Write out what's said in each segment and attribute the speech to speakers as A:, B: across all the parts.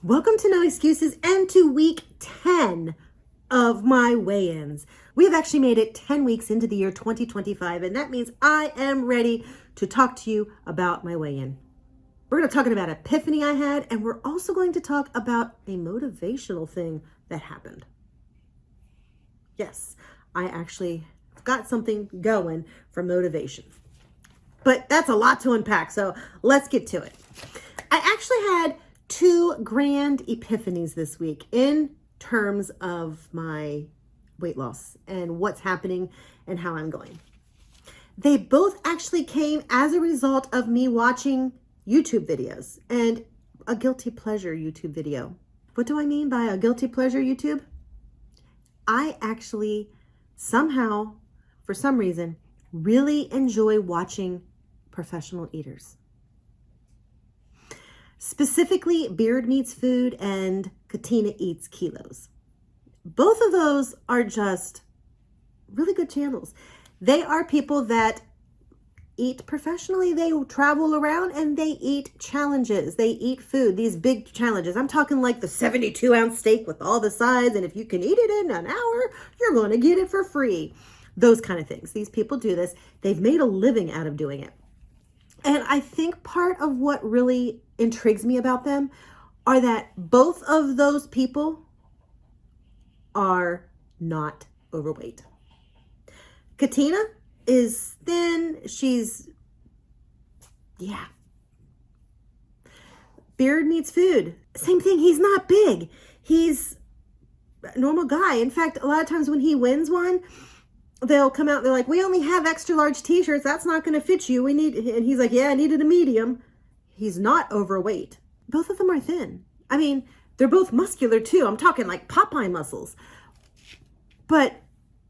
A: Welcome to No Excuses and to week 10 of my weigh-ins. We have actually made it 10 weeks into the year 2025, and that means I am ready to talk to you about my weigh-in. We're going to talk about an epiphany I had, and we're also going to talk about a motivational thing that happened. Yes, I actually got something going for motivation. But that's a lot to unpack, so let's get to it. I actually had two grand epiphanies this week in terms of my weight loss and what's happening and how I'm going. They both actually came as a result of me watching YouTube videos and a guilty pleasure YouTube video. What do I mean by a guilty pleasure YouTube? I actually somehow, for some reason, really enjoy watching professional eaters. Specifically, Beard Meats Food and Katina Eats Kilos. Both of those are just really good channels. They are people that eat professionally. They travel around and they eat challenges. They eat food, these big challenges. I'm talking like the 72-ounce steak with all the sides, and if you can eat it in an hour, you're going to get it for free. Those kind of things. These people do this. They've made a living out of doing it. And I think part of what really intrigues me about them are that both of those people are not overweight. Katina is thin. Beard Meats Food. Same thing. He's not big. He's a normal guy. In fact, a lot of times when he wins one, they'll come out, they're like, we only have extra large t-shirts. That's not going to fit you. And he's like, yeah, I needed a medium. He's not overweight. Both of them are thin. I mean, they're both muscular too. I'm talking like Popeye muscles. But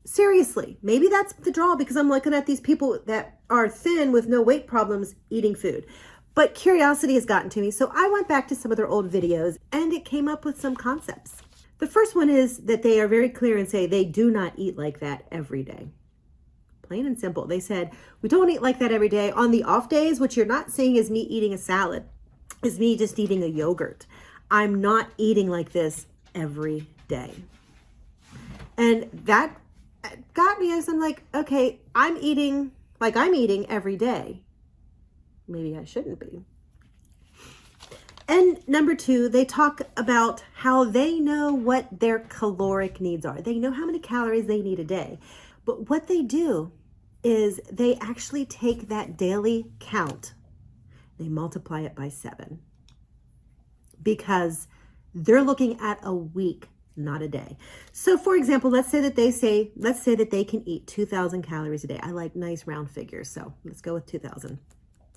A: seriously, maybe that's the draw because I'm looking at these people that are thin with no weight problems eating food. But curiosity has gotten to me. So I went back to some of their old videos and it came up with some concepts. The first one is that they are very clear and say they do not eat like that every day. Plain and simple. They said, we don't eat like that every day. On the off days, what you're not seeing is me eating a salad, is me just eating a yogurt. I'm not eating like this every day. And that got me as I'm like, okay, I'm eating like I'm eating every day. Maybe I shouldn't be. And number two, they talk about how they know what their caloric needs are. They know how many calories they need a day. But what they do is they actually take that daily count, they multiply it by 7. Because they're looking at a week, not a day. So for example, let's say that they can eat 2,000 calories a day. I like nice round figures, so let's go with 2,000.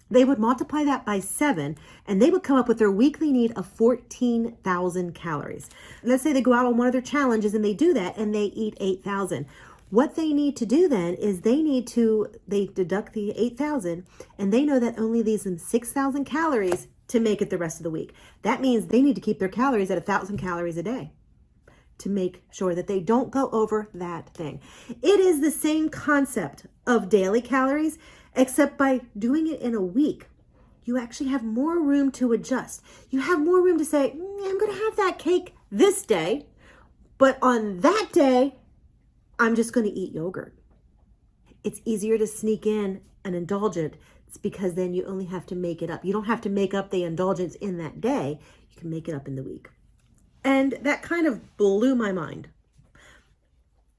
A: They would multiply that by 7 and they would come up with their weekly need of 14,000 calories. Let's say they go out on one of their challenges and they do that and they eat 8,000. What they need to do then is they deduct the 8,000 and they know that only leaves them 6,000 calories to make it the rest of the week. That means they need to keep their calories at 1,000 calories a day to make sure that they don't go over that thing. It is the same concept of daily calories, except by doing it in a week, you actually have more room to adjust. You have more room to say, I'm going to have that cake this day, but on that day, I'm just going to eat yogurt. It's easier to sneak in an indulgent. It's because then you only have to make it up. You don't have to make up the indulgence in that day. You can make it up in the week. And that kind of blew my mind.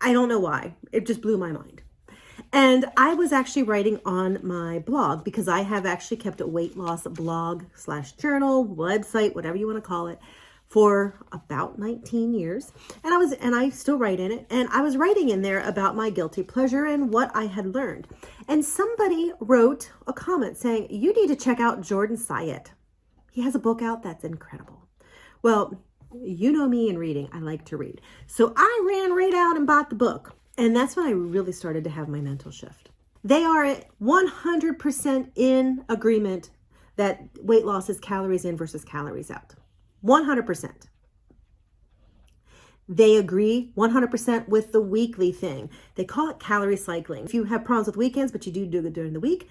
A: I don't know why. It just blew my mind. And I was actually writing on my blog because I have actually kept a weight loss blog / journal, website, whatever you want to call it, for about 19 years. And I still write in it. And I was writing in there about my guilty pleasure and what I had learned. And somebody wrote a comment saying, you need to check out Jordan Syatt. He has a book out that's incredible. Well, you know me in reading. I like to read. So I ran right out and bought the book. And that's when I really started to have my mental shift. They are 100% in agreement that weight loss is calories in versus calories out. 100%. They agree 100% with the weekly thing. They call it calorie cycling. If you have problems with weekends, but you do it during the week,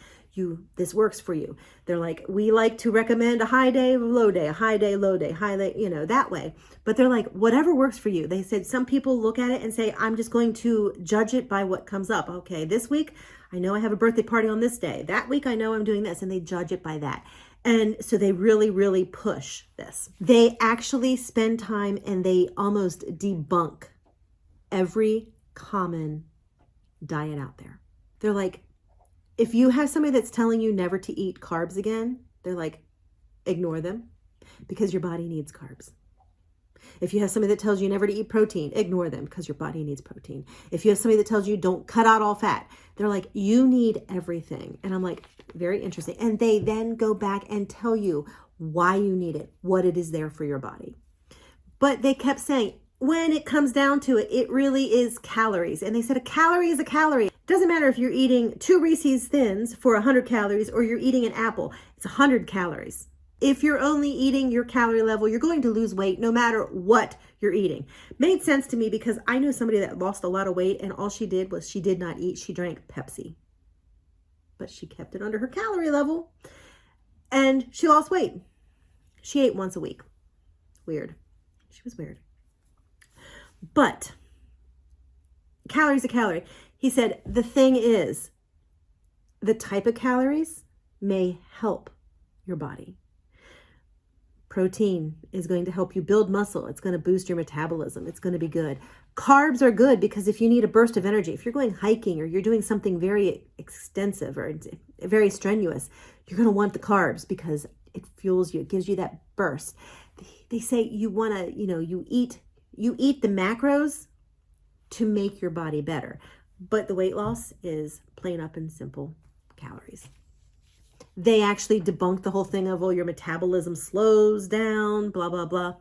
A: this works for you. They're like, we like to recommend a high day, low day, a high day, low day, high day, that way. But they're like, whatever works for you. They said some people look at it and say, I'm just going to judge it by what comes up. Okay, this week, I know I have a birthday party on this day. That week, I know I'm doing this, and they judge it by that. And so they really, really push this. They actually spend time and they almost debunk every common diet out there. They're like, if you have somebody that's telling you never to eat carbs again, they're like, ignore them because your body needs carbs. If you have somebody that tells you never to eat protein, ignore them because your body needs protein. If you have somebody that tells you don't cut out all fat, they're like, you need everything. And I'm like, very interesting. And they then go back and tell you why you need it, what it is there for your body. But they kept saying, when it comes down to it, it really is calories. And they said a calorie is a calorie. It doesn't matter if you're eating 2 Reese's Thins for 100 calories or you're eating an apple. It's 100 calories. If you're only eating your calorie level, you're going to lose weight no matter what you're eating. Made sense to me because I know somebody that lost a lot of weight and all she did was she did not eat. She drank Pepsi. But she kept it under her calorie level and she lost weight. She ate once a week. Weird. She was weird. But calories a calorie. He said, the thing is, the type of calories may help your body. Protein is going to help you build muscle. It's going to boost your metabolism. It's going to be good. Carbs are good because if you need a burst of energy, if you're going hiking or you're doing something very extensive or very strenuous, you're going to want the carbs because it fuels you. It gives you that burst. They say you want to, you eat the macros to make your body better. But the weight loss is plain up and simple calories. They actually debunked the whole thing of, your metabolism slows down, blah, blah, blah.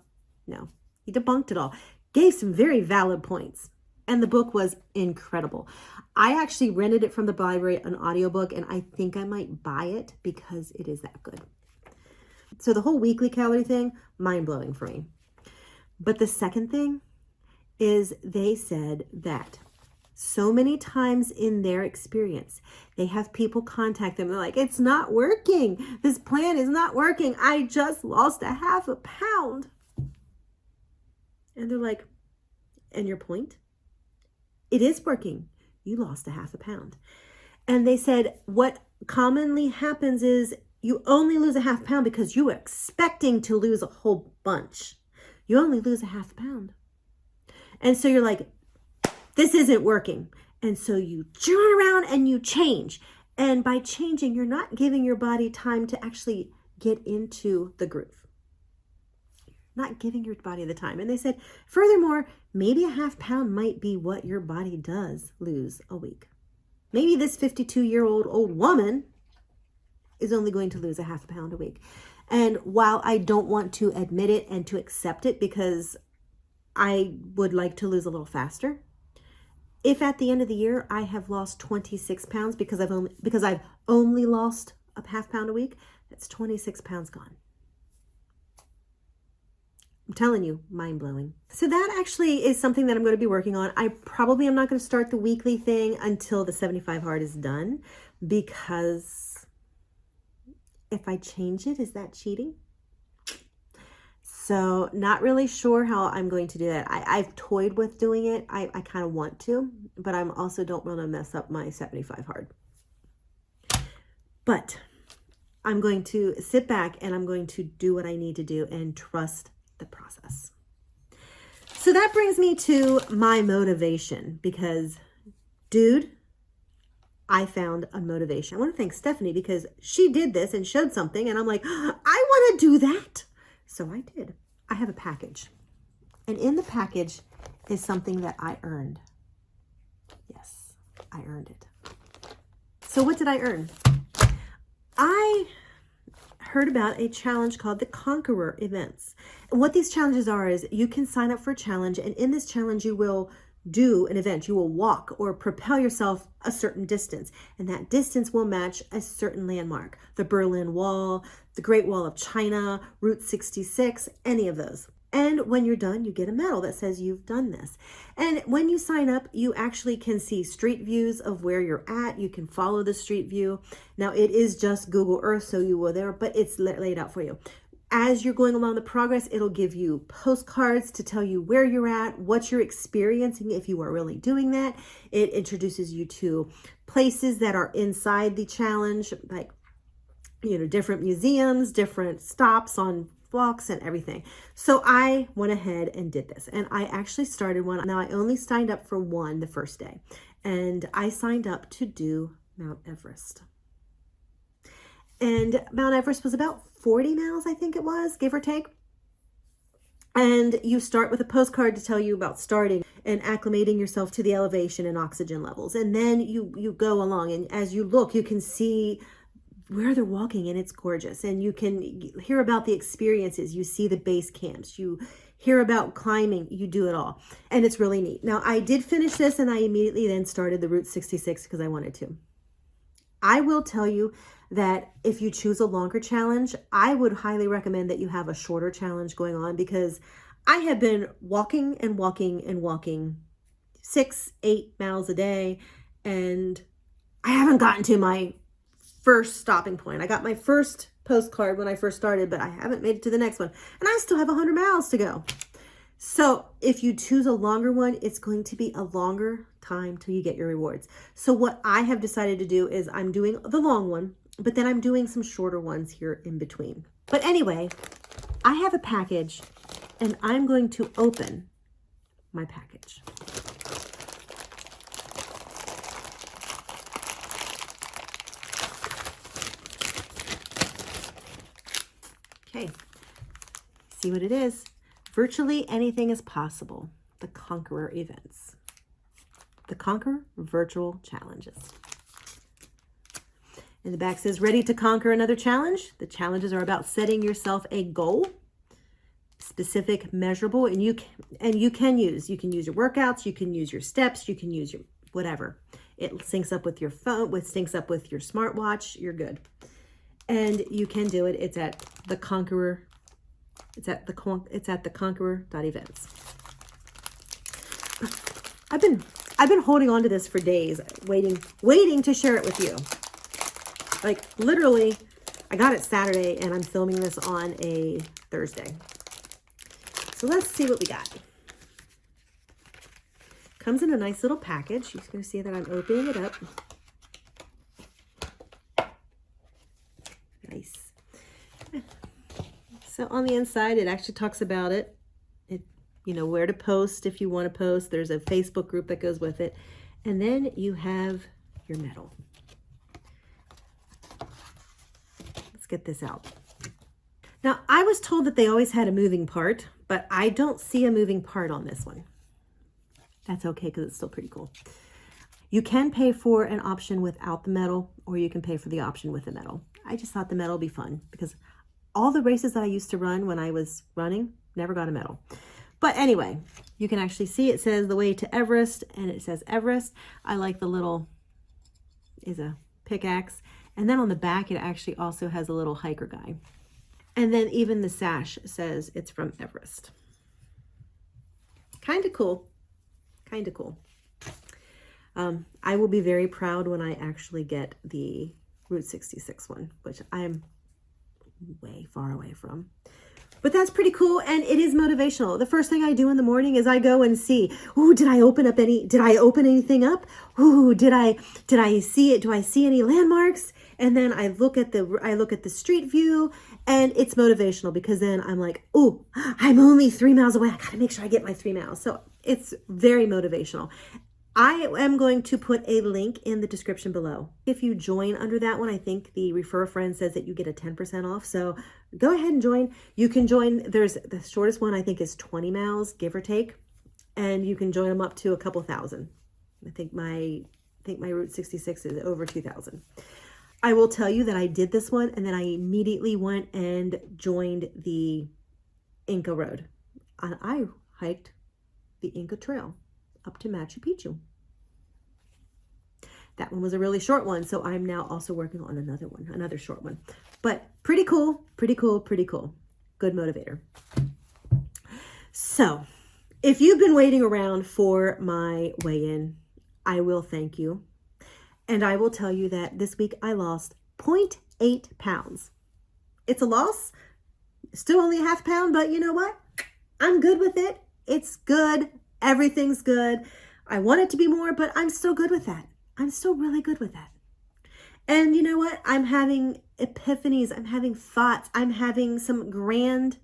A: No, he debunked it all. Gave some very valid points. And the book was incredible. I actually rented it from the library, an audiobook, and I think I might buy it because it is that good. So the whole weekly calorie thing, mind-blowing for me. But the second thing is they said that so many times in their experience, they have people contact them. They're like, it's not working. This plan is not working. I just lost a half a pound. And they're like, and your point? It is working. You lost a half a pound. And they said, what commonly happens is you only lose a half pound because you were expecting to lose a whole bunch. You only lose a half pound. And so you're like, this isn't working. And so you turn around and you change. And by changing, you're not giving your body time to actually get into the groove. Not giving your body the time. And they said, furthermore, maybe a half pound might be what your body does lose a week. Maybe this 52-year-old old woman is only going to lose a half a pound a week. And while I don't want to admit it and to accept it because I would like to lose a little faster, if at the end of the year I have lost 26 pounds because I've only lost a half pound a week, that's 26 pounds gone. I'm telling you, mind-blowing. So that actually is something that I'm going to be working on. I probably am not going to start the weekly thing until the 75 hard is done because if I change it, is that cheating? So not really sure how I'm going to do that. I've toyed with doing it. I kind of want to, but I'm also don't want to mess up my 75 hard. But I'm going to sit back and I'm going to do what I need to do and trust the process. So that brings me to my motivation because, dude, I found a motivation. I want to thank Stephanie because she did this and showed something and I'm like, I want to do that. So I did. I have a package. And in the package is something that I earned. Yes, I earned it. So what did I earn? I heard about a challenge called the Conqueror Events. And what these challenges are is you can sign up for a challenge, and in this challenge you will do an event. You will walk or propel yourself a certain distance, and that distance will match a certain landmark. The Berlin Wall, the Great Wall of China, Route 66, any of those. And when you're done, you get a medal that says you've done this. And when you sign up, you actually can see street views of where you're at. You can follow the street view. Now it is just Google Earth, so you were there, but it's laid out for you. As you're going along the progress, it'll give you postcards to tell you where you're at, what you're experiencing if you are really doing that. It introduces you to places that are inside the challenge, like, you know, different museums, different stops on blocks and everything. So I went ahead and did this, and I actually started one. Now I only signed up for one the first day, and I signed up to do Mount Everest. And Mount Everest was about 40 miles, I think it was, give or take. And you start with a postcard to tell you about starting and acclimating yourself to the elevation and oxygen levels. And then you go along, and as you look, you can see where they're walking, and it's gorgeous. And you can hear about the experiences. You see the base camps. You hear about climbing. You do it all. And it's really neat. Now, I did finish this, and I immediately then started the Route 66 because I wanted to. I will tell you that if you choose a longer challenge, I would highly recommend that you have a shorter challenge going on, because I have been walking and walking and walking 6-8 miles a day, and I haven't gotten to my first stopping point. I got my first postcard when I first started, but I haven't made it to the next one, and I still have 100 miles to go. So if you choose a longer one, it's going to be a longer time till you get your rewards. So what I have decided to do is I'm doing the long one, but then I'm doing some shorter ones here in between. But anyway, I have a package, and I'm going to open my package. Okay, see what it is. Virtually anything is possible. The Conqueror Events. The Conqueror Virtual Challenges. And the back says, ready to conquer another challenge? The challenges are about setting yourself a goal, specific, measurable, and you can use your workouts, you can use your steps, you can use your whatever. It syncs up with your phone, syncs up with your smartwatch, you're good. And you can do it. It's at the Conqueror. It's at the Conqueror.events. I've been holding on to this for days, waiting to share it with you. Like literally, I got it Saturday and I'm filming this on a Thursday. So let's see what we got. Comes in a nice little package. You're going to see that I'm opening it up. Nice. So on the inside, it actually talks about it. You know, where to post if you want to post. There's a Facebook group that goes with it. And then you have your medal. Let's get this out. Now, I was told that they always had a moving part, but I don't see a moving part on this one. That's okay because it's still pretty cool. You can pay for an option without the medal, or you can pay for the option with the medal. I just thought the medal would be fun because all the races that I used to run when I was running, never got a medal. But anyway, you can actually see it says the way to Everest, and it says Everest. I like the little, is a pickaxe. And then on the back, it actually also has a little hiker guy. And then even the sash says it's from Everest. Kind of cool. Kind of cool. I will be very proud when I actually get the Route 66 one, which I'm way far away from. But that's pretty cool, and it is motivational. The first thing I do in the morning is I go and see, ooh, did I open anything up? Ooh, did I see it? Do I see any landmarks? And then I look at the street view, and it's motivational because then I'm like, ooh, I'm only 3 miles away. I gotta make sure I get my 3 miles. So it's very motivational. I am going to put a link in the description below. If you join under that one, I think the refer a friend says that you get a 10% off. So go ahead and join. You can join. There's the shortest one, I think, is 20 miles, give or take. And you can join them up to a couple thousand. I think my Route 66 is over 2,000. I will tell you that I did this one, and then I immediately went and joined the Inca Road. And I hiked the Inca Trail up to Machu Picchu. That one was a really short one, so I'm now also working on another short one. But pretty cool, pretty cool, pretty cool. Good motivator. So if you've been waiting around for my weigh-in, I will thank you. And I will tell you that this week I lost 0.8 pounds. It's a loss, still only a half pound, but you know what? I'm good with it. It's good. Everything's good. I want it to be more, but I'm still good with that. I'm still really good with that. And you know what? I'm having epiphanies. I'm having thoughts. I'm having some grand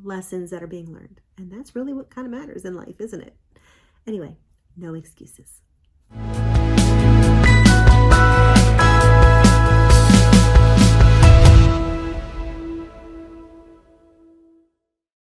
A: lessons that are being learned. And that's really what kind of matters in life, isn't it? Anyway, no excuses.